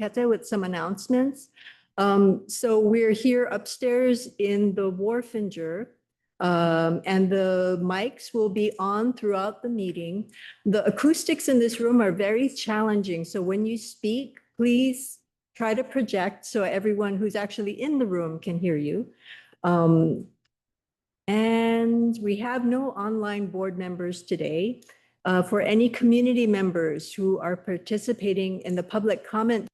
Pete with some announcements. So we're here upstairs in the Wharfinger, and the mics will be on throughout the meeting. The acoustics in this room are very challenging. So when you speak, please try to project so everyone who's actually in the room can hear you. And we have no online board members today. For any community members who are participating in the public comment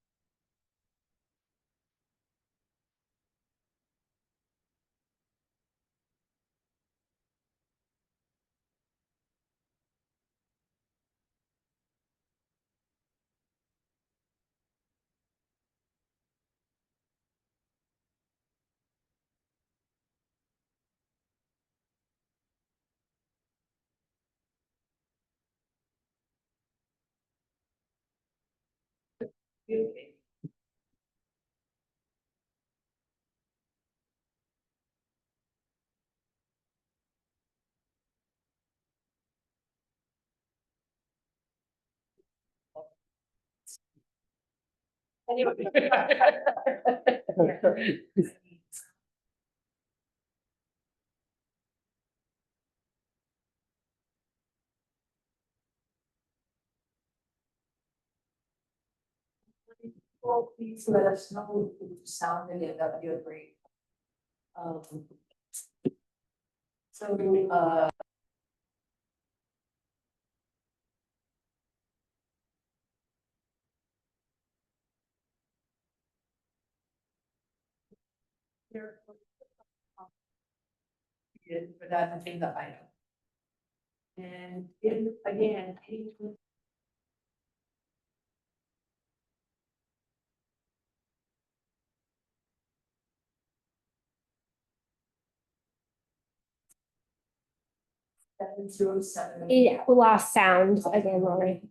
please let us know if you sound again, that would be great. So, for that agenda item. And if, again, 707. Yeah, we lost sound again, Lori.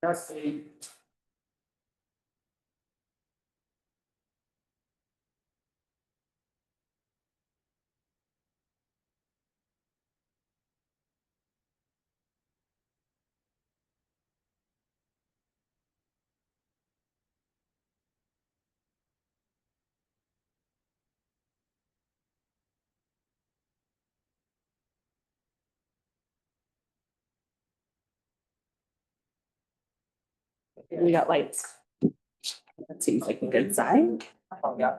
That's the. We got lights. That seems like a good sign. Oh, yeah.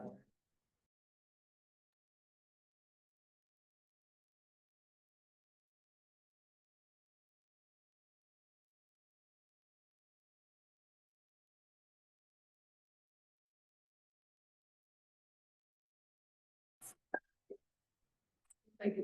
Thank you.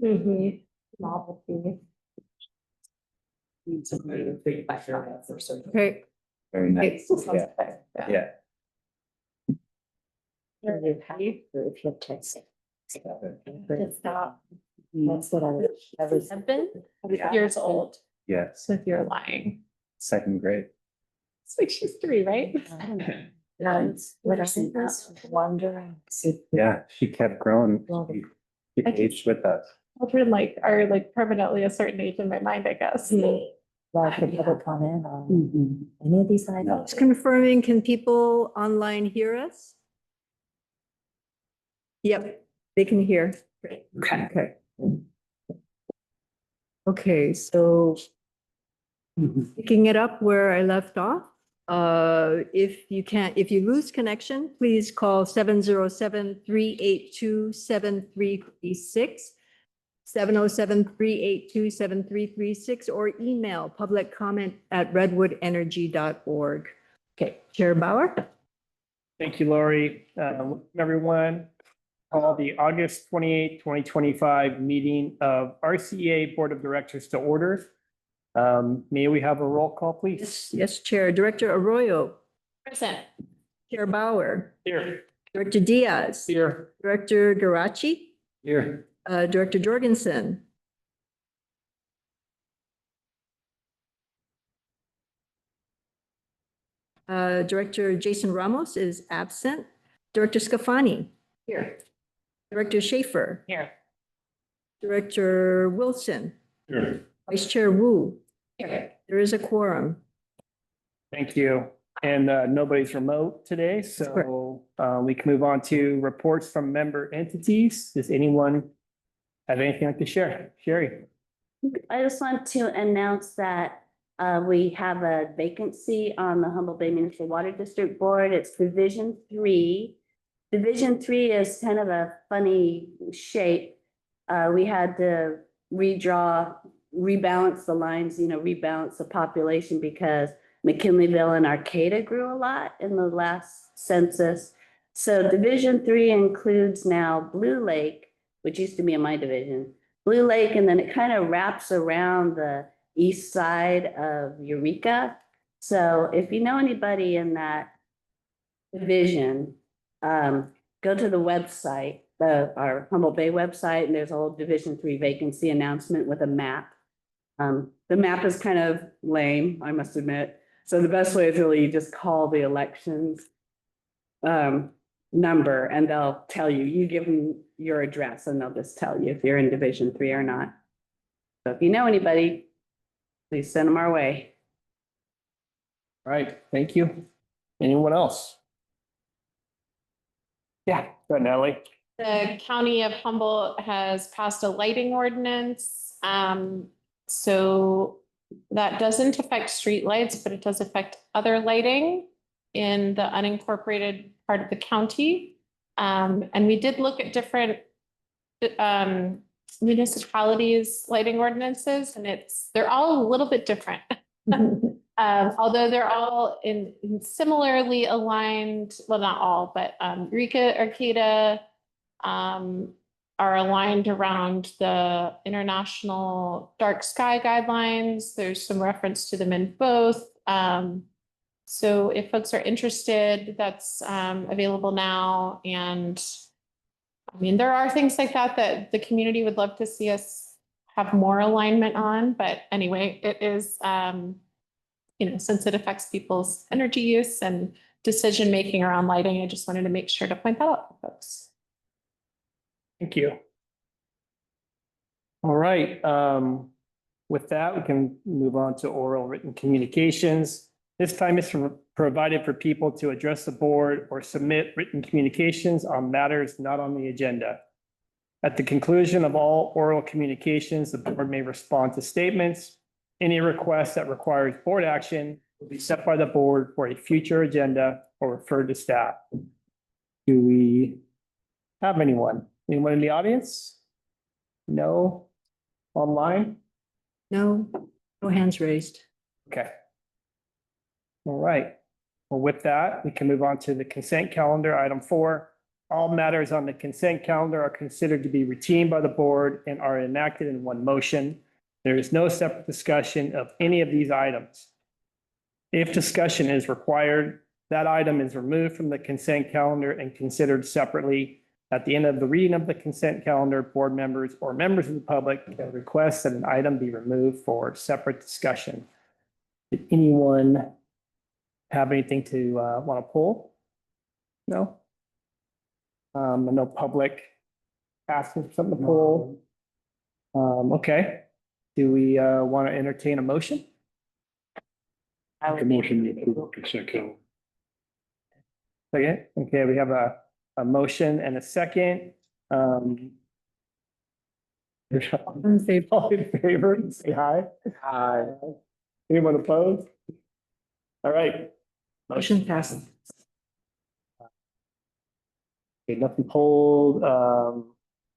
Novelty. Big background for some. Okay. Very nice. Yeah. Yeah. If you text. It's not. That's what I was. Have been Yeah. years old, Yes. so if you're lying. Second grade. It's like she's 3, right? I don't know. What I was wondering. Yeah, she kept growing. She aged with us. Children are permanently a certain age in my mind, I guess. Well, I could have a comment on any of these items. Just confirming, can people online hear us? Yep, they can hear. Okay. Okay, so picking it up where I left off, if you lose connection, please call 707-382-7336, 707-382-7336, or email publiccomment@redwoodenergy.org. Okay, Chair Bauer? Thank you, Lori. Everyone, call the August 28, 2025 meeting of RCEA Board of Directors to order. May we have a roll call, please? Yes, Chair. Director Arroyo, Present. Chair Bauer, Here. Director Diaz, Here. Director Garachi, Here. Director Jorgensen. Director Jason Ramos is absent. Director Scafani. Here. Director Schaefer. Here. Director Wilson. Here. Vice Chair Wu. Here. There is a quorum. Thank you. And nobody's remote today, so we can move on to reports from member entities. Does anyone have anything like to share? Sherry? I just want to announce that we have a vacancy on the Humboldt Bay Municipal Water District Board. It's Division 3. Division 3 is kind of a funny shape. We had to rebalance the lines, rebalance the population because McKinleyville and Arcata grew a lot in the last census. So Division 3 includes now Blue Lake, which used to be in my division, Blue Lake, and then it kind of wraps around the east side of Eureka. So if you know anybody in that division, go to the website, our Humboldt Bay website, and there's a whole Division 3 vacancy announcement with a map. The map is kind of lame, I must admit. So the best way is really you just call the elections number and they'll tell you, you give them your address and they'll just tell you if you're in Division 3 or not. So if you know anybody, please send them our way. All right, thank you. Anyone else? Yeah, go ahead, Natalie. The county of Humboldt has passed a lighting ordinance. So that doesn't affect streetlights, but it does affect other lighting in the unincorporated part of the county. And we did look at different municipalities' lighting ordinances, and they're all a little bit different. Although they're all in similarly aligned, well, not all, but Eureka, Arcata are aligned around the international dark sky guidelines. There's some reference to them in both. So if folks are interested, that's available now. And I mean, there are things like that the community would love to see us have more alignment on. But anyway, it is, since it affects people's energy use and decision-making around lighting, I just wanted to make sure to point that out for folks. Thank you. All right. With that, we can move on to oral written communications. This time is provided for people to address the board or submit written communications on matters not on the agenda. At the conclusion of all oral communications, the board may respond to statements. Any request that requires board action will be set by the board for a future agenda or referred to staff. Do we have anyone? Anyone in the audience? No? Online? No hands raised. Okay. All right. Well, with that, we can move on to the consent calendar. Item 4, all matters on the consent calendar are considered to be routine by the board and are enacted in one motion. There is no separate discussion of any of these items. If discussion is required, that item is removed from the consent calendar and considered separately. At the end of the reading of the consent calendar, board members or members of the public can request that an item be removed for separate discussion. Did anyone have anything to want to pull? No? No public asking for something to pull. Okay. Do we want to entertain a motion? The motion to approve consent calendar. Second, okay, we have a motion and a second. All in favor, say aye. Aye. Anyone opposed? All right. Motion passes. Okay, nothing pulled.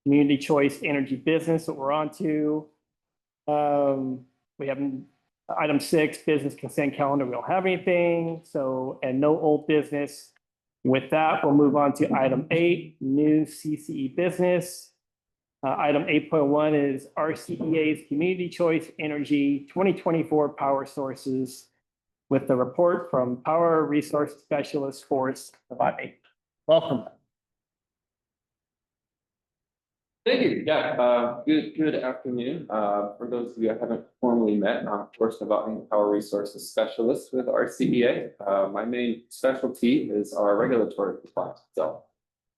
Community choice energy business that we're on to. We have item 6, business consent calendar. We don't have anything. So, and no old business. With that, we'll move on to item 8, new CCE business. Item 8.1 is RCEA's Community Choice Energy 2024 Power Sources with the report from Power Resource Specialist Forrest Novotny. Welcome. Thank you. Yeah, good afternoon. For those of you I haven't formally met, I'm of course Novotny, Power Resources Specialist with RCEA. My main specialty is our regulatory compliance. So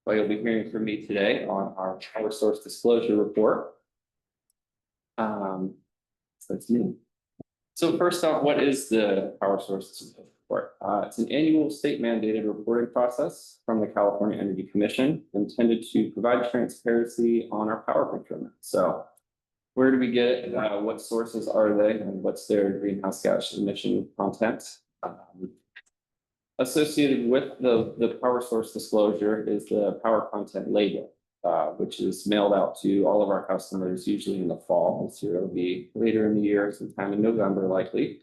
what you'll be hearing from me today on our Power Source Disclosure Report. So that's me. So first off, what is the Power Source Disclosure Report? It's an annual state mandated reporting process from the California Energy Commission intended to provide transparency on our power procurement. So where do we get it? What sources are they and what's their greenhouse gas emission content? Associated with the power source disclosure is the power content label, which is mailed out to all of our customers, usually in the fall. This year it'll be later in the year, sometime in November likely.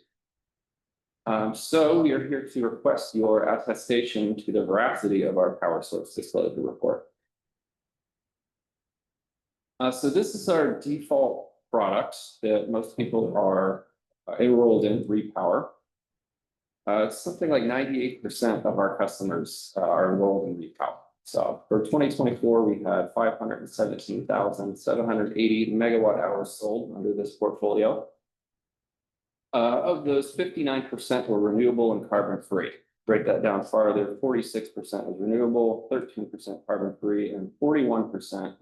So we are here to request your attestation to the veracity of our power source disclosure report. So this is our default product that most people are enrolled in, Repower. Something like 98% of our customers are enrolled in Repower. So for 2024, we had 517,780 megawatt hours sold under this portfolio. Of those, 59% were renewable and carbon free. Break that down farther, 46% was renewable, 13% carbon free, and 41%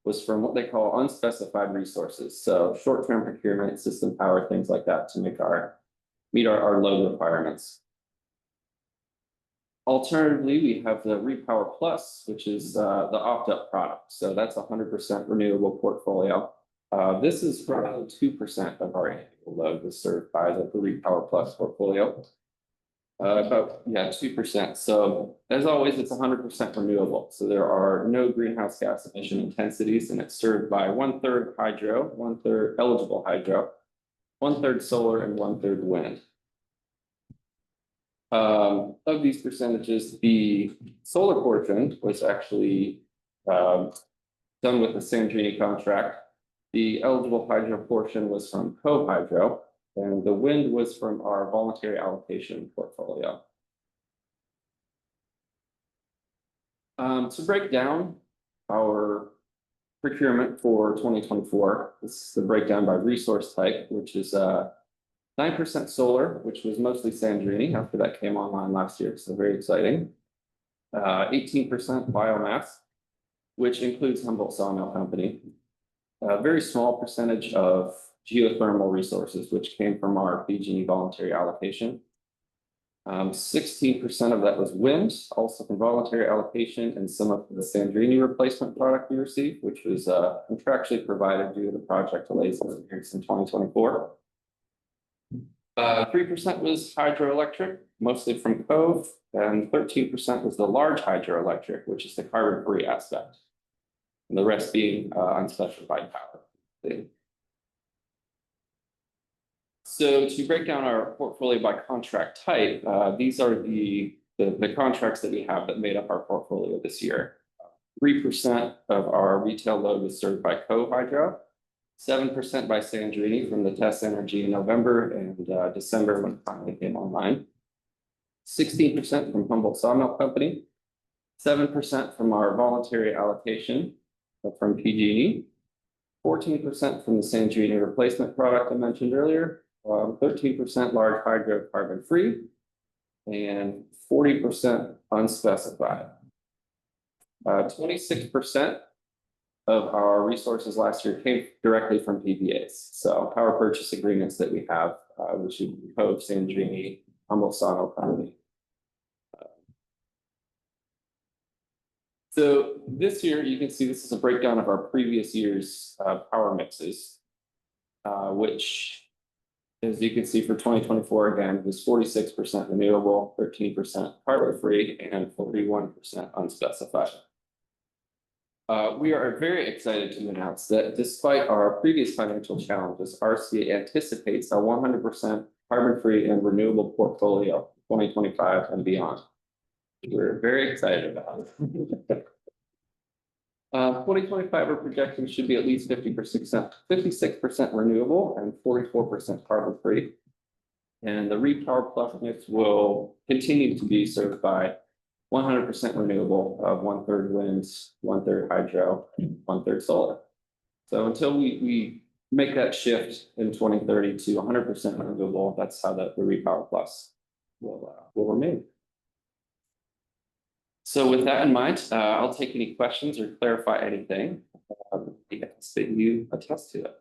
was from what they call unspecified resources. So short-term procurement, system power, things like that to meet our load requirements. Alternatively, we have the Repower Plus, which is the opt-up product. So that's 100% renewable portfolio. This is roughly 2% of our annual load was served by the Repower Plus portfolio. About 2%. So as always, it's 100% renewable. So there are no greenhouse gas emission intensities, and it's served by 1/3 hydro, 1/3 eligible hydro, 1/3 solar, and 1/3 wind. Of these percentages, the solar portion was actually done with the Sandrini contract. The eligible hydro portion was from co-hydro, and the wind was from our voluntary allocation portfolio. To break down our procurement for 2024, this is the breakdown by resource type, which is 9% solar, which was mostly Sandrini after that came online last year, so very exciting. 18% biomass, which includes Humboldt Sawmill Company. A very small percentage of geothermal resources, which came from our PG&E voluntary allocation. 16% of that was wind, also from voluntary allocation, and some of the Sandrini replacement product we received, which was contractually provided due to the project delays in 2024. 3% was hydroelectric, mostly from Cove, and 13% was the large hydroelectric, which is the carbon-free aspect, and the rest being unspecified power. So to break down our portfolio by contract type, these are the contracts that we have that made up our portfolio this year. 3% of our retail load was served by Co-Hydro, 7% by Sandrini from the test energy in November and December when it finally came online. 16% from Humboldt Sawmill Company, 7% from our voluntary allocation from PG&E, 14% from the Sandrini replacement product I mentioned earlier, 13% large hydro carbon free, and 40% unspecified. 26% of our resources last year came directly from PPAs. So power purchase agreements that we have, which would be Cove, Sandrini, Humboldt Sawmill Company. So this year, you can see this is a breakdown of our previous year's power mixes, which, as you can see for 2024, again, was 46% renewable, 13% carbon-free, and 41% unspecified. We are very excited to announce that despite our previous financial challenges, RCEA anticipates a 100% carbon-free and renewable portfolio 2025 and beyond. We're very excited about it. 2025, our projections should be at least 56% renewable and 44% carbon-free. And the Repower Plus mix will continue to be served by 100% renewable, 1/3 wind, 1/3 hydro, 1/3 solar. So until we make that shift in 2030 to 100% renewable, that's how the Repower Plus will remain. So with that in mind, I'll take any questions or clarify anything that you attest to it.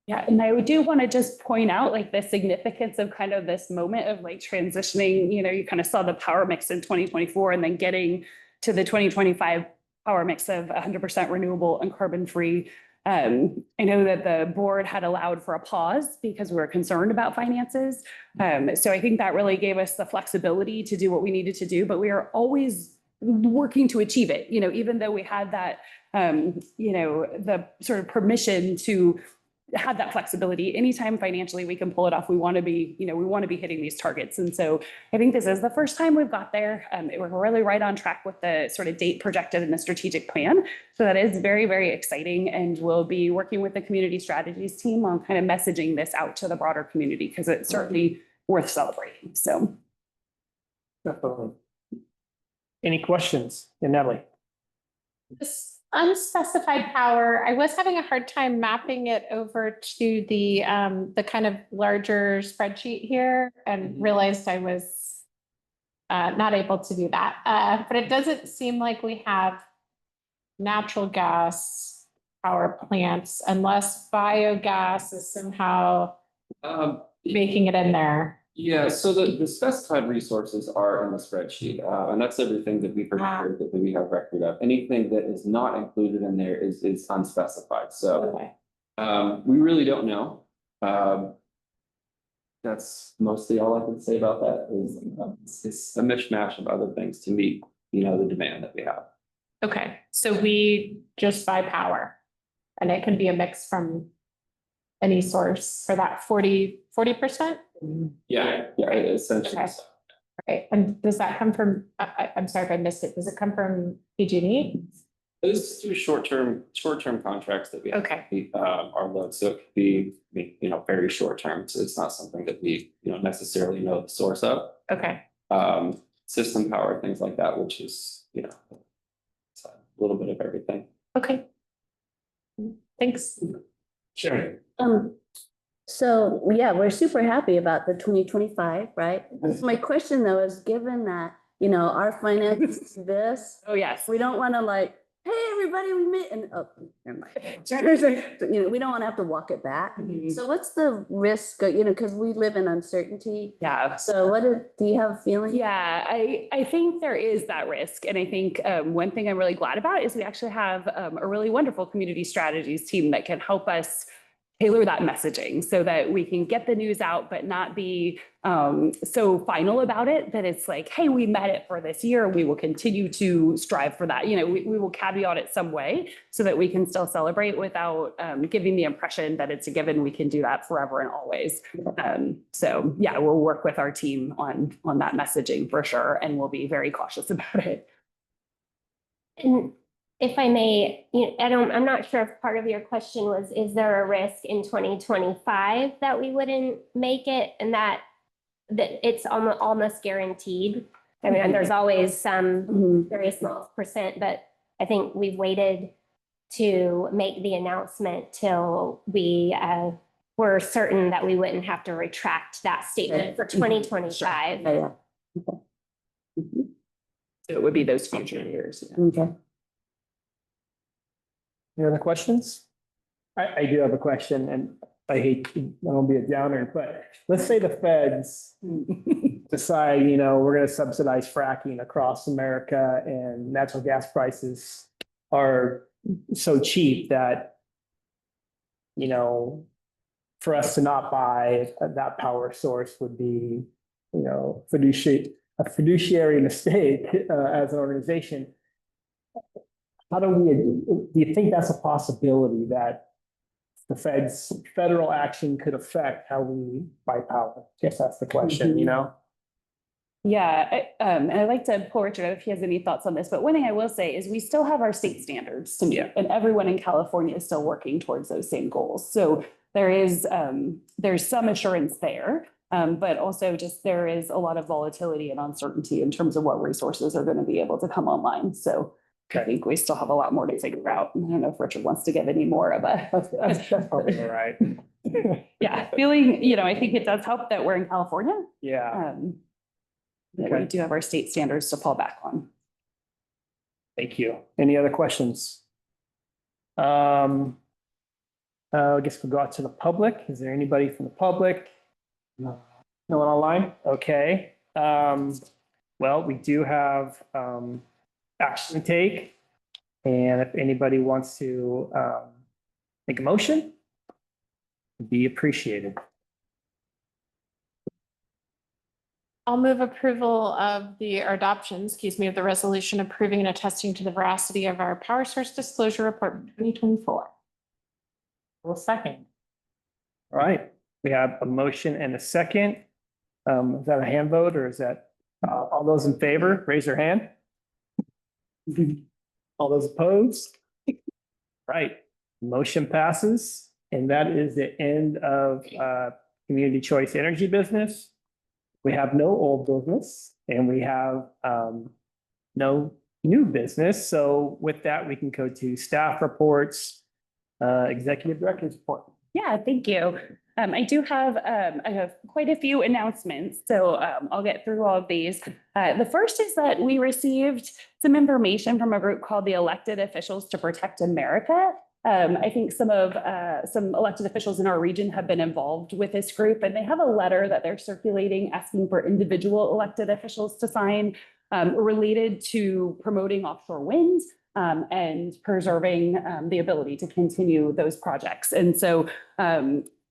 Yeah, and I do want to just point out like the significance of kind of this moment of like transitioning, you kind of saw the power mix in 2024 and then getting to the 2025 power mix of 100% renewable and carbon-free. I know that the board had allowed for a pause because we were concerned about finances. So I think that really gave us the flexibility to do what we needed to do, but we are always working to achieve it, even though we had that, the sort of permission to have that flexibility. Anytime financially we can pull it off, we want to be, hitting these targets. And so I think this is the first time we've got there. We're really right on track with the sort of date projected in the strategic plan. So that is very, very exciting. And we'll be working with the community strategies team on kind of messaging this out to the broader community because it's certainly worth celebrating. So. Definitely. Any questions? Yeah, Natalie. This unspecified power, I was having a hard time mapping it over to the kind of larger spreadsheet here and realized I was not able to do that. But it doesn't seem like we have natural gas power plants unless biogas is somehow making it in there. Yeah, so the specified resources are in the spreadsheet, and that's everything that we prepared that we have record of. Anything that is not included in there is unspecified. So we really don't know. That's mostly all I can say about that. It's a mishmash of other things to meet, the demand that we have. Okay, so we just buy power, and it can be a mix from any source for that 40%. Yeah, essentially. Okay. Right, and does that come from? I'm sorry if I missed it. Does it come from PG&E? This is through short-term contracts that we have. Okay. Our load, so it could be, very short-term. So it's not something that we, necessarily know the source of. Okay. System power, things like that, which is, it's a little bit of everything. Okay. Thanks. Sure. So yeah, we're super happy about the 2025, right? My question though is given that, our finances this, Oh, yes. we don't want to like, hey, everybody, we met and never mind. We don't want to have to walk it back. So what's the risk, because we live in uncertainty. Yeah. So do you have a feeling? Yeah, I think there is that risk. And I think one thing I'm really glad about is we actually have a really wonderful community strategies team that can help us tailor that messaging so that we can get the news out, but not be so final about it that it's like, hey, we met it for this year. We will continue to strive for that. We will caveat it some way so that we can still celebrate without giving the impression that it's a given. We can do that forever and always. So yeah, we'll work with our team on that messaging for sure. And we'll be very cautious about it. And if I may, I'm not sure if part of your question was, is there a risk in 2025 that we wouldn't make it and that it's almost guaranteed? I mean, and there's always some very small percent, but I think we've waited to make the announcement till we were certain that we wouldn't have to retract that statement for 2025. Yeah. So it would be those future years. Okay. Any other questions? I do have a question, and I don't be a downer, but let's say the feds decide, we're gonna subsidize fracking across America and natural gas prices are so cheap that, for us to not buy that power source would be, a fiduciary mistake as an organization. How do you think that's a possibility that the federal action could affect how we buy power? Guess that's the question, Yeah, and I'd like to pull Richard if he has any thoughts on this, but one thing I will say is we still have our state standards to meet, and everyone in California is still working towards those same goals. So there's some assurance there, but also just there is a lot of volatility and uncertainty in terms of what resources are going to be able to come online. So I think we still have a lot more to figure out. I don't know if Richard wants to give any more of a. That's probably all right. Yeah, feeling, I think it does help that we're in California. Yeah. That we do have our state standards to fall back on. Thank you. Any other questions? I guess we'll go out to the public. Is there anybody from the public? No. No one online? Okay. Well, we do have action to take. And if anybody wants to make a motion, it'd be appreciated. I'll move approval of or adoption, of the resolution approving and attesting to the veracity of our power source disclosure report for 2024. Well, second. All right, we have a motion and a second. Is that a hand vote or is that all those in favor, raise your hand? All those opposed? Right, motion passes. And that is the end of community choice energy business. We have no old business and we have no new business. So with that, we can go to staff reports, executive director's report. Yeah, thank you. I have quite a few announcements, so I'll get through all of these. The first is that we received some information from a group called the Elected Officials to Protect America. I think some elected officials in our region have been involved with this group, and they have a letter that they're circulating asking for individual elected officials to sign related to promoting offshore wind and preserving the ability to continue those projects. And so,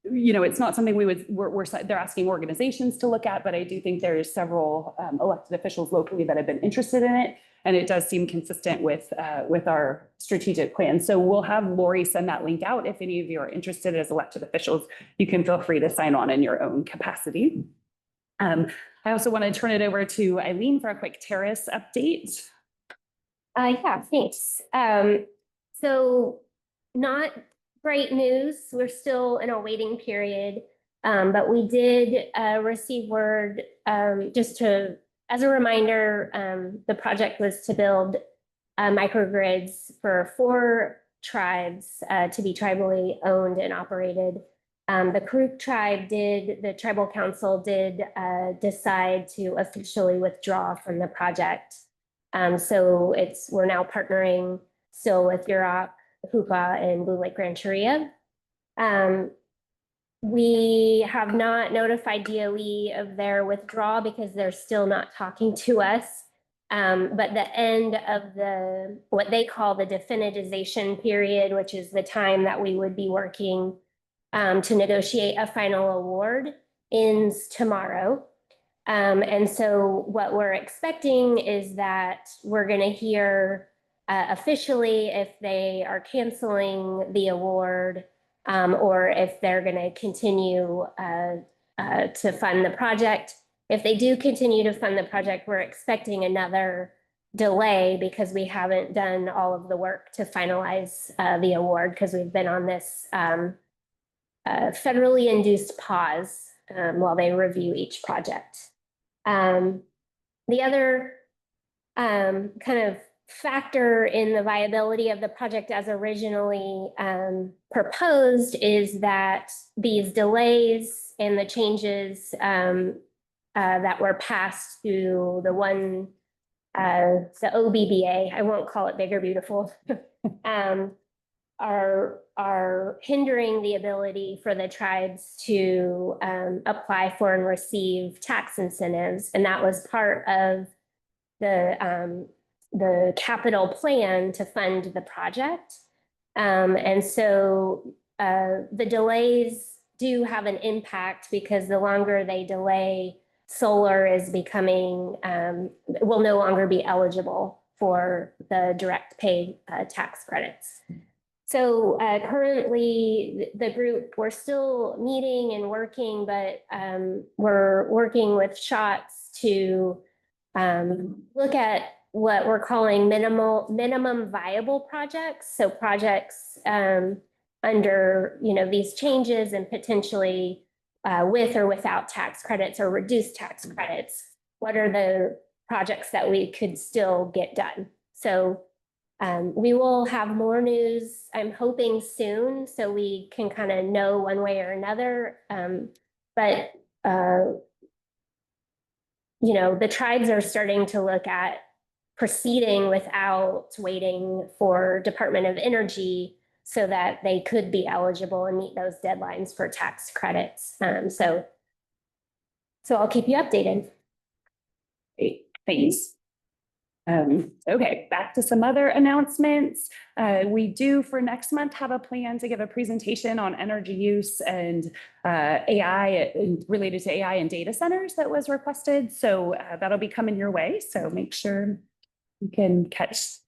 it's not something they're asking organizations to look at, but I do think there's several elected officials locally that have been interested in it. And it does seem consistent with our strategic plan. So we'll have Lori send that link out. If any of you are interested as elected officials, you can feel free to sign on in your own capacity. I also want to turn it over to Eileen for a quick terrace update. Yeah, thanks. So not great news. We're still in a waiting period, but we did receive word as a reminder, the project was to build microgrids for 4 tribes to be tribally owned and operated. The the tribal council did decide to officially withdraw from the project. So we're now partnering still with Yurok, Hoopa, and Blue Lake Rancheria. We have not notified DOE of their withdrawal because they're still not talking to us. But the end of what they call the definitization period, which is the time that we would be working to negotiate a final award, ends tomorrow. And so what we're expecting is that we're going to hear officially if they are canceling the award or if they're going to continue to fund the project. If they do continue to fund the project, we're expecting another delay because we haven't done all of the work to finalize the award because we've been on this federally induced pause while they review each project. The other kind of factor in the viability of the project as originally proposed is that these delays and the changes that were passed to the OBBA, I won't call it Big or Beautiful, are hindering the ability for the tribes to apply for and receive tax incentives. And that was part of the capital plan to fund the project. And so the delays do have an impact because the longer they delay, solar is becoming, will no longer be eligible for the direct pay tax credits. So currently the group, we're still meeting and working, but we're working with SHOTS to look at what we're calling minimum viable projects. So projects under, these changes and potentially with or without tax credits or reduced tax credits. What are the projects that we could still get done? So we will have more news, I'm hoping soon, so we can kind of know one way or another. But the tribes are starting to look at proceeding without waiting for Department of Energy so that they could be eligible and meet those deadlines for tax credits. So I'll keep you updated. Great, thanks. Okay, back to some other announcements. We do for next month have a plan to give a presentation on energy use and AI related to AI and data centers that was requested. So that'll be coming your way. So make sure you can catch.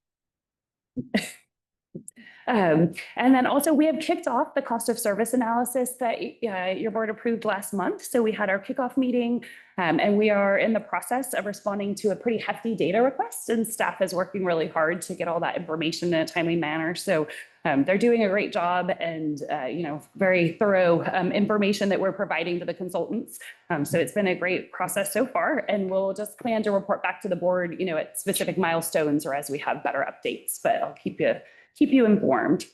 And then also we have kicked off the cost of service analysis that your board approved last month. So we had our kickoff meeting and we are in the process of responding to a pretty hefty data request, and staff is working really hard to get all that information in a timely manner. So they're doing a great job and, very thorough information that we're providing to the consultants. So it's been a great process so far, and we'll just plan to report back to the board, at specific milestones or as we have better updates, but I'll keep you informed.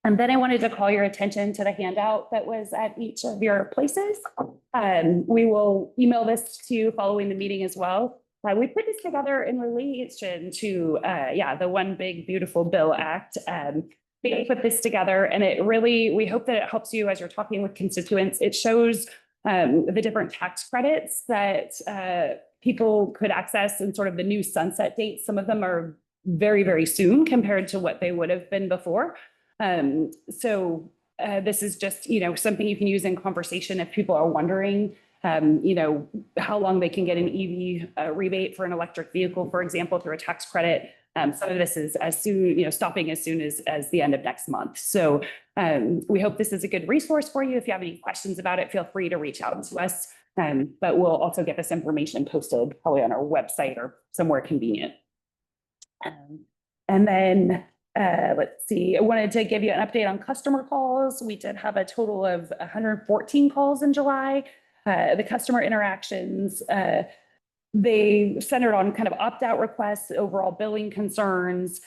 And then I wanted to call your attention to the handout that was at each of your places. We will email this to you following the meeting as well. We put this together in relation to, the One Big Beautiful Bill Act. We put this together and we hope that it helps you as you're talking with constituents. It shows the different tax credits that people could access and sort of the new sunset dates. Some of them are very, very soon compared to what they would have been before. So this is just, something you can use in conversation if people are wondering, how long they can get an EV rebate for an electric vehicle, for example, through a tax credit. Some of this is as soon, stopping as soon as the end of next month. So we hope this is a good resource for you. If you have any questions about it, feel free to reach out to us. But we'll also get this information posted probably on our website or somewhere convenient. And then let's see, I wanted to give you an update on customer calls. We did have a total of 114 calls in July. The customer interactions, they centered on kind of opt-out requests, overall billing concerns,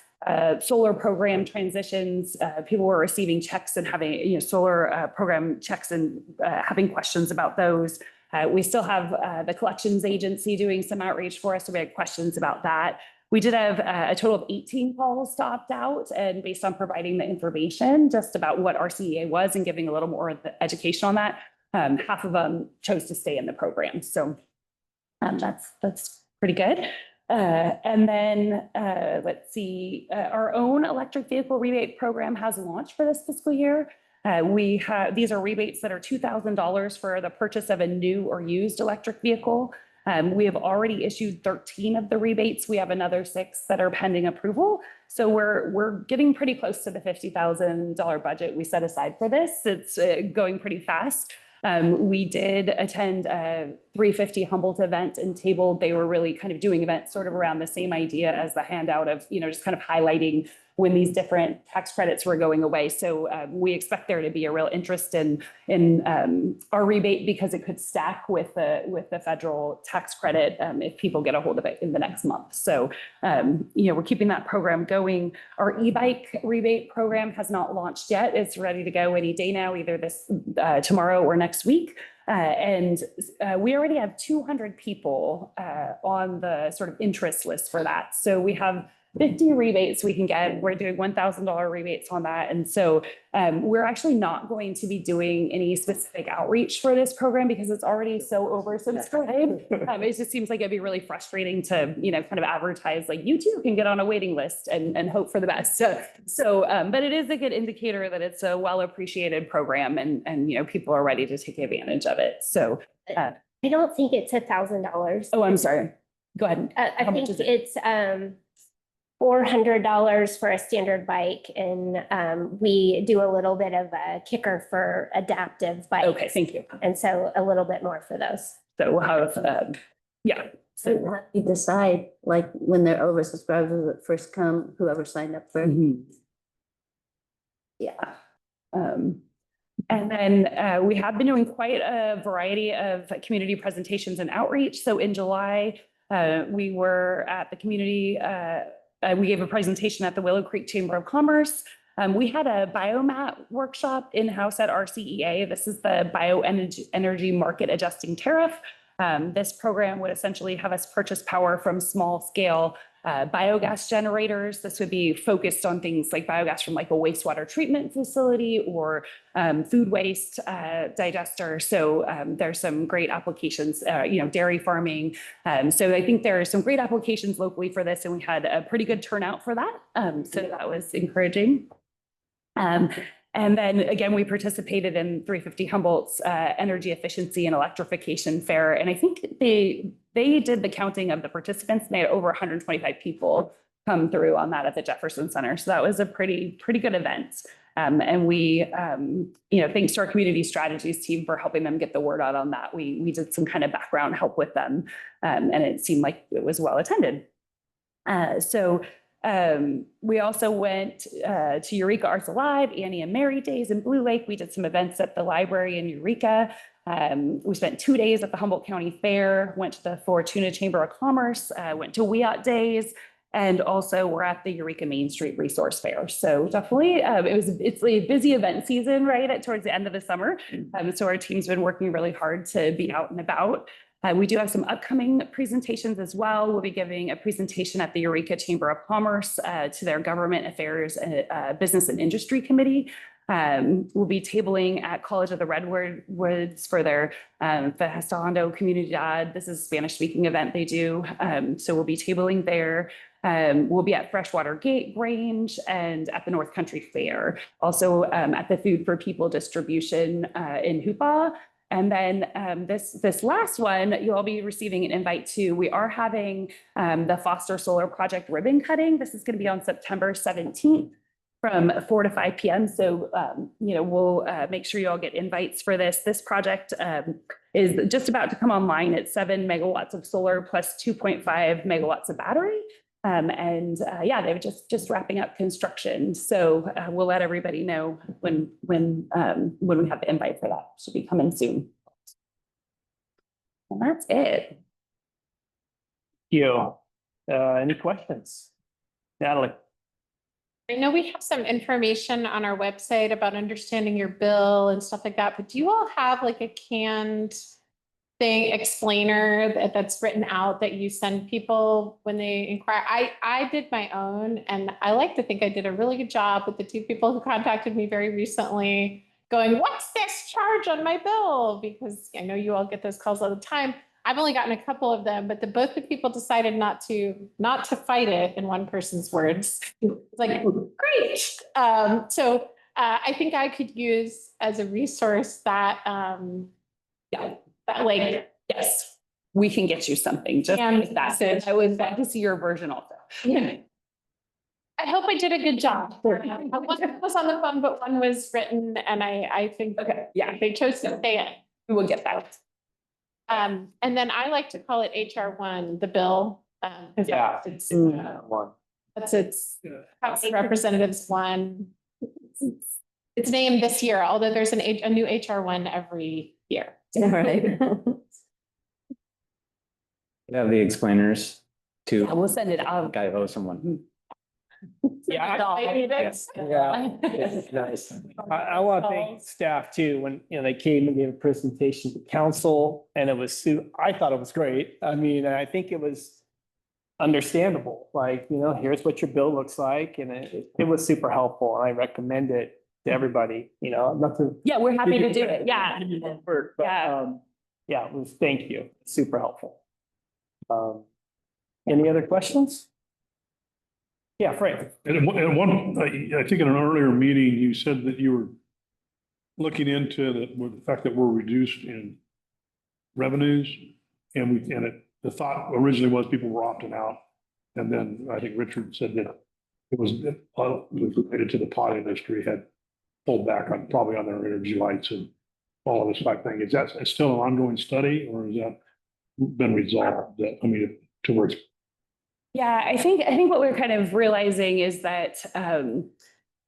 solar program transitions. People were receiving checks and having, solar program checks and having questions about those. We still have the collections agency doing some outreach for us, so we had questions about that. We did have a total of 18 calls to opt out, and based on providing the information just about what RCEA was and giving a little more education on that, half of them chose to stay in the program. So that's pretty good. And then let's see, our own electric vehicle rebate program has launched for this fiscal year. These are rebates that are $2,000 for the purchase of a new or used electric vehicle. We have already issued 13 of the rebates. We have another 6 that are pending approval. So we're getting pretty close to the $50,000 budget we set aside for this. It's going pretty fast. We did attend a 350 Humboldt event and table. They were really kind of doing events sort of around the same idea as the handout of, just kind of highlighting when these different tax credits were going away. So we expect there to be a real interest in our rebate because it could stack with the federal tax credit if people get a hold of it in the next month. So, we're keeping that program going. Our e-bike rebate program has not launched yet. It's ready to go any day now, either tomorrow or next week. We already have 200 people on the sort of interest list for that. So we have 50 rebates we can get. We're doing $1,000 rebates on that. And so we're actually not going to be doing any specific outreach for this program because it's already so oversubscribed. It just seems like it'd be really frustrating to, kind of advertise like you too can get on a waiting list and hope for the best. But it is a good indicator that it's a well-appreciated program and people are ready to take advantage of it. So I don't think it's $1,000. oh, I'm sorry. Go ahead. I think it's $400 for a standard bike, and we do a little bit of a kicker for adaptive bikes. Okay, thank you. And so a little bit more for those. So we'll have, yeah. So you decide, like, when they're oversubscribed, who would first come, whoever signed up first. Yeah. And then we have been doing quite a variety of community presentations and outreach. So in July, we were at the community, we gave a presentation at the Willow Creek Chamber of Commerce. We had a biomat workshop in-house at RCEA. This is the bioenergy market adjusting tariff. This program would essentially have us purchase power from small scale biogas generators. This would be focused on things like biogas from like a wastewater treatment facility or food waste digester. So there's some great applications, dairy farming. So I think there are some great applications locally for this, and we had a pretty good turnout for that. So that was encouraging. And then again, we participated in 350 Humboldt's energy efficiency and electrification fair. And I think they did the counting of the participants, and they had over 125 people come through on that at the Jefferson Center. So that was a pretty good event. And we, thanks to our community strategies team for helping them get the word out on that. We did some kind of background help with them, and it seemed like it was well attended. We also went to Eureka Arts Alive, Annie and Mary Days in Blue Lake. We did some events at the library in Eureka. We spent 2 days at the Humboldt County Fair, went to the Fortuna Chamber of Commerce, went to WIAT Days, and also we're at the Eureka Main Street Resource Fair. So definitely, it's a busy event season, right, towards the end of the summer. So our team's been working really hard to be out and about. We do have some upcoming presentations as well. We'll be giving a presentation at the Eureka Chamber of Commerce to their Government Affairs and Business and Industry Committee. We'll be tabling at College of the Redwoods for their Festejando Comunidad. This is a Spanish-speaking event they do. So we'll be tabling there. We'll be at Freshwater Grange and at the North Country Fair. Also at the Food for People distribution in Hoopa. And then this last one, you'll all be receiving an invite to. We are having the Foster Solar Project ribbon cutting. This is going to be on September 17th from 4 to 5 p.m. So, we'll make sure you all get invites for this. This project is just about to come online. It's 7 megawatts of solar plus 2.5 megawatts of battery. They're just wrapping up construction. So we'll let everybody know when we have the invite for that. Should be coming soon. And that's it. Any questions? Natalie? I know we have some information on our website about understanding your bill and stuff like that, but do you all have like a canned explainer that's written out that you send people when they inquire? I did my own, and I like to think I did a really good job with the 2 people who contacted me very recently going, what's this charge on my bill? Because I know you all get those calls all the time. I've only gotten a couple of them, but both the people decided not to fight it, in one person's words. It's like, great. I think I could use as a resource that, yes, we can get you something just like that. I would love to see your version also. Yeah. I hope I did a good job. One was on the phone, but one was written, and I think, they chose to stay in. We will get that. And then I like to call it HR1, the bill. 'Cause Yeah. It's, One. that's its House of Representatives one. It's named this year, although there's a new HR1 every year. All right. We have the explainers Yeah, to we'll send it out. guy owes someone. Yeah, Yeah. Nice. I want to thank staff too, when, they came and gave a presentation to council and it was, I thought it was great. I mean, I think it was understandable, like, here's what your bill looks like, and it was super helpful, and I recommend it to everybody, not to. Yeah, we're happy to do it. Yeah. Yeah, it was, thank you, super helpful. Any other questions? Yeah, Frank. And I think in an earlier meeting, you said that you were looking into the fact that we're reduced in revenues. And the thought originally was people were opting out. And then I think Richard said that it was related to the pot industry had pulled back probably on their energy lights and all of this type thing. Is that still an ongoing study, or has that been resolved? Towards. Yeah, I think what we're kind of realizing is that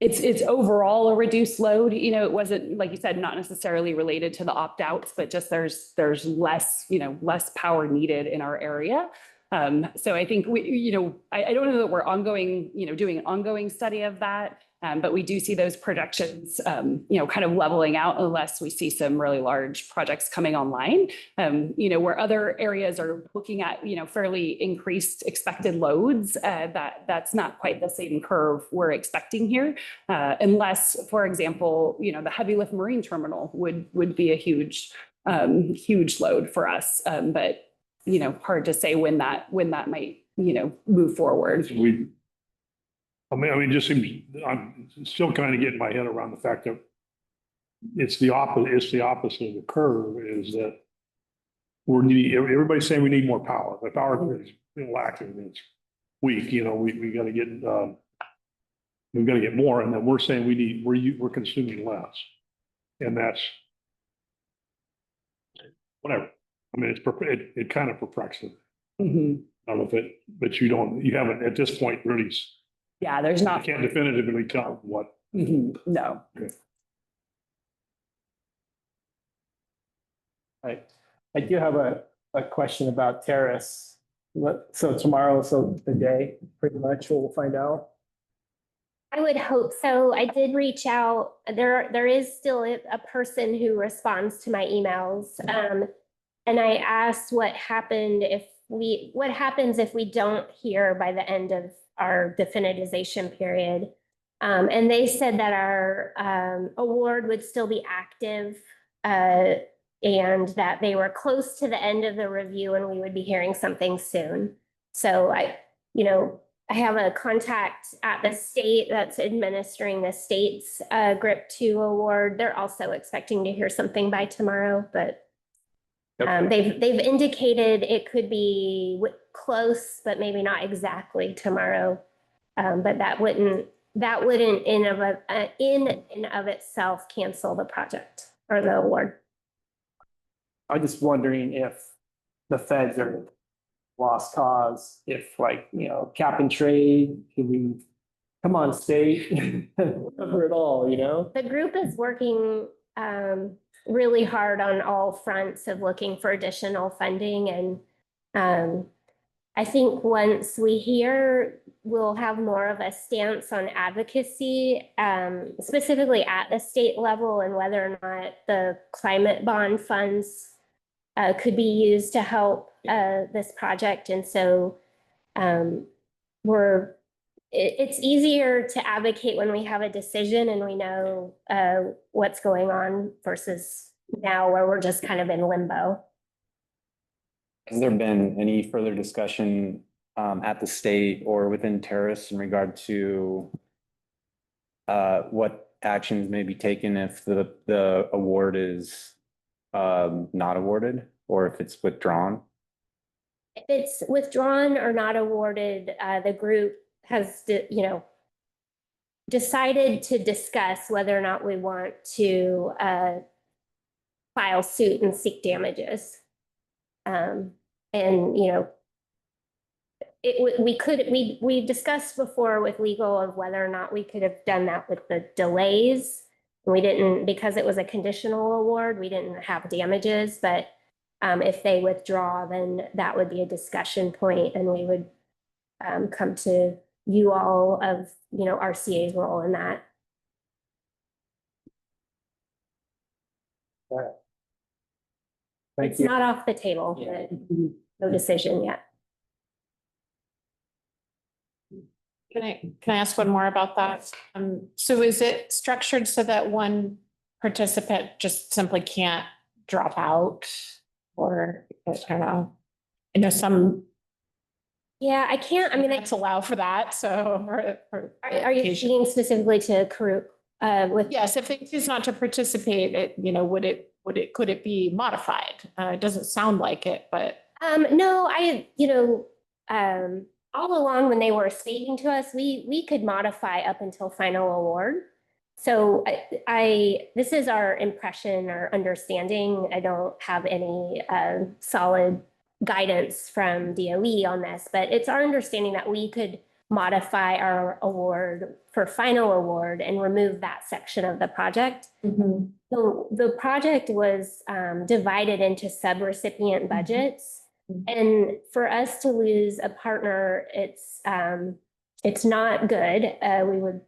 it's overall a reduced load. It wasn't, like you said, not necessarily related to the opt-outs, but just there's less, less power needed in our area. So I think I don't know that we're ongoing, doing an ongoing study of that. But we do see those projections, kind of leveling out unless we see some really large projects coming online. Where other areas are looking at, fairly increased expected loads, that's not quite the same curve we're expecting here. Unless, for example, the heavy lift marine terminal would be a huge load for us. But, hard to say when that might, move forward. It just seems, I'm still kind of getting my head around the fact that it's the opposite of the curve, is that everybody's saying we need more power. The power is lacking, it's weak, we gotta get, we've got to get more, and then we're saying we're consuming less. And that's whatever. It kind of perplexes. Mhm. I don't know but you haven't at this point really. Yeah, there's I not. can't definitively tell what. No. Right. I do have a question about terrace. So tomorrow, the day, pretty much, we'll find out. I would hope so. I did reach out. There is still a person who responds to my emails. And I asked what happens if we don't hear by the end of our definitization period. And they said that our award would still be active, and that they were close to the end of the review and we would be hearing something soon. So I have a contact at the state that's administering the state's GRIP 2 award. They're also expecting to hear something by tomorrow, but they've indicated it could be close, but maybe not exactly tomorrow. But that wouldn't in and of itself cancel the project or the award. I'm just wondering if the feds are lost cause, if cap and trade, can we, come on, state, cover it all, The group is working really hard on all fronts of looking for additional funding. And I think once we hear, we'll have more of a stance on advocacy, specifically at the state level, and whether or not the climate bond funds could be used to help this project. And so it's easier to advocate when we have a decision and we know what's going on versus now where we're just kind of in limbo. Has there been any further discussion at the state or within Terrace in regard to what actions may be taken if the award is not awarded, or if it's withdrawn? If it's withdrawn or not awarded, the group has, decided to discuss whether or not we want to file suit and seek damages. And, you know, we discussed before with legal of whether or not we could have done that with the delays. We didn't, because it was a conditional award, we didn't have damages, but if they withdraw, then that would be a discussion point, and we would come to you all of, you know, RCA's role in that. Thank It's you. not off the table, but no decision yet. Can I ask one more about that? So is it structured so that one participant just simply can't drop out? Or, I don't know, I know some Yeah, I can't, I mean, grants allow for that, so. are you speaking specifically to Karuk, with? Yes, if they choose not to participate, you know, could it be modified? It doesn't sound like it, but. No, you know, all along when they were speaking to us, we could modify up until final award. So this is our impression or understanding. I don't have any solid guidance from DOE on this, but it's our understanding that we could modify our award for final award and remove that section of the project. So the project was divided into sub-recipient budgets. And for us to lose a partner, it's not good. We would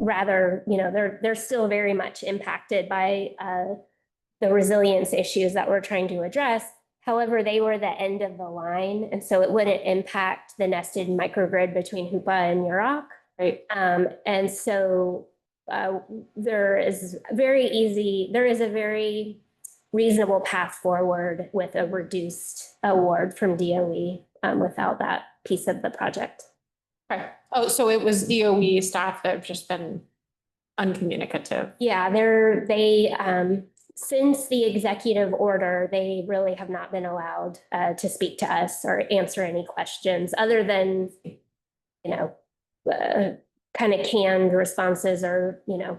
rather, you know, they're still very much impacted by the resilience issues that we're trying to address. However, they were the end of the line, and so it wouldn't impact the nested microgrid between Hoopa and Yurok. Right. And so there is a very reasonable path forward with a reduced award from DOE without that piece of the project. Okay. Oh, so it was DOE staff that have just been uncommunicative. Yeah, since the executive order, they really have not been allowed to speak to us or answer any questions other than, you know, kind of canned responses or, you know,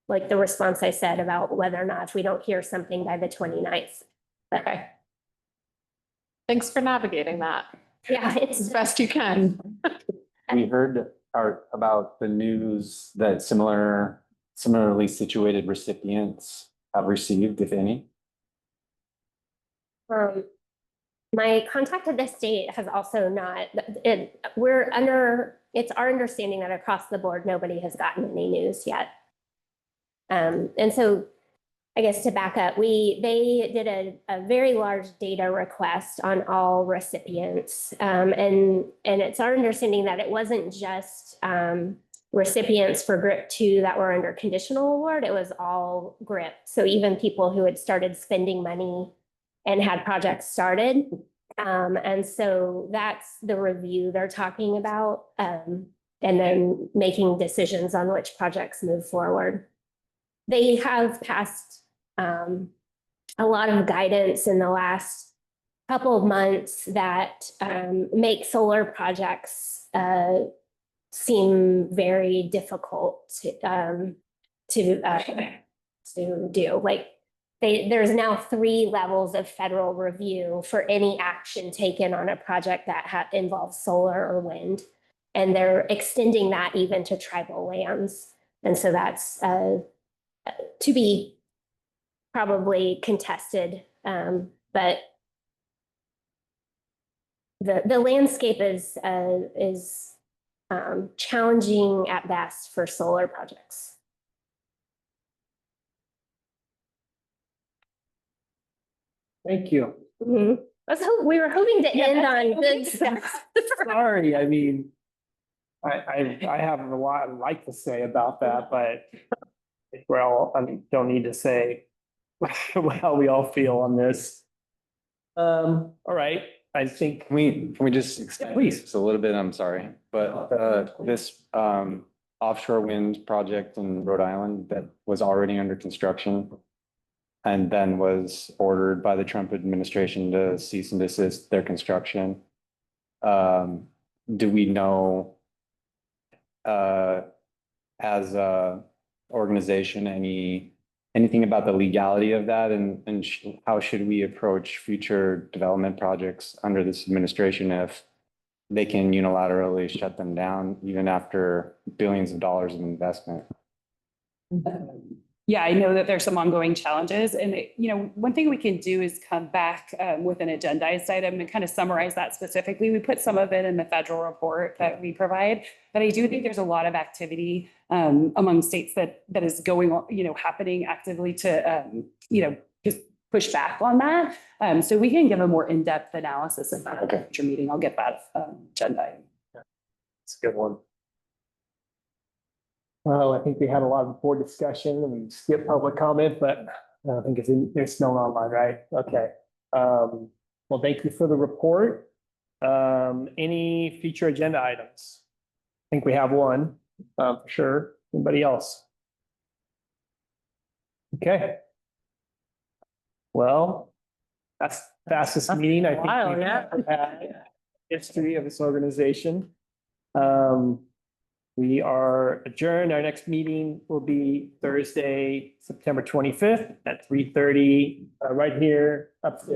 like the response I said about whether or not if we don't hear something by the 29th. Okay. Thanks for navigating that. Yeah, it's As best you can. We heard about the news that similarly situated recipients have received, if any. My contact at the state has also not, it's our understanding that across the board, nobody has gotten any news yet. And so I guess to back up, they did a very large data request on all recipients. And it's our understanding that it wasn't just recipients for GRIP 2 that were under conditional award, it was all GRIP. So even people who had started spending money and had projects started. And so that's the review they're talking about, and then making decisions on which projects move forward. They have passed a lot of guidance in the last couple of months that make solar projects seem very difficult to do. Like there's now 3 levels of federal review for any action taken on a project that involves solar or wind, and they're extending that even to tribal lands. And so that's to be probably contested, but the landscape is challenging at best for solar projects. Thank you. We were hoping to end on good stuff. Sorry, I mean, I have a lot I'd like to say about that, but I don't need to say how we all feel on this. All right, I think. Can we just extend Please. this a little bit? I'm sorry, but this offshore wind project in Rhode Island that was already under construction and then was ordered by the Trump administration to cease and desist their construction. Do we know as a organization any anything about the legality of that and how should we approach future development projects under this administration if they can unilaterally shut them down even after billions of dollars of investment? Yeah, I know that there's some ongoing challenges and, one thing we can do is come back with an agendized item and kind of summarize that specifically. We put some of it in the federal report that we provide, but I do think there's a lot of activity among states that is going on, happening actively to, just push back on that. So we can give a more in-depth analysis of that at a future meeting. I'll get that agenda. It's a good one. Well, I think we had a lot of board discussion and we skipped public comment, but I don't think there's no online, right? Okay. Well, thank you for the report. Any future agenda items? I think we have one, for sure. Anybody else? Okay. Well, that's the fastest meeting I think we've ever had in the history of this organization. We are adjourned. Our next meeting will be Thursday, September 25th at 3:30, right here upstairs.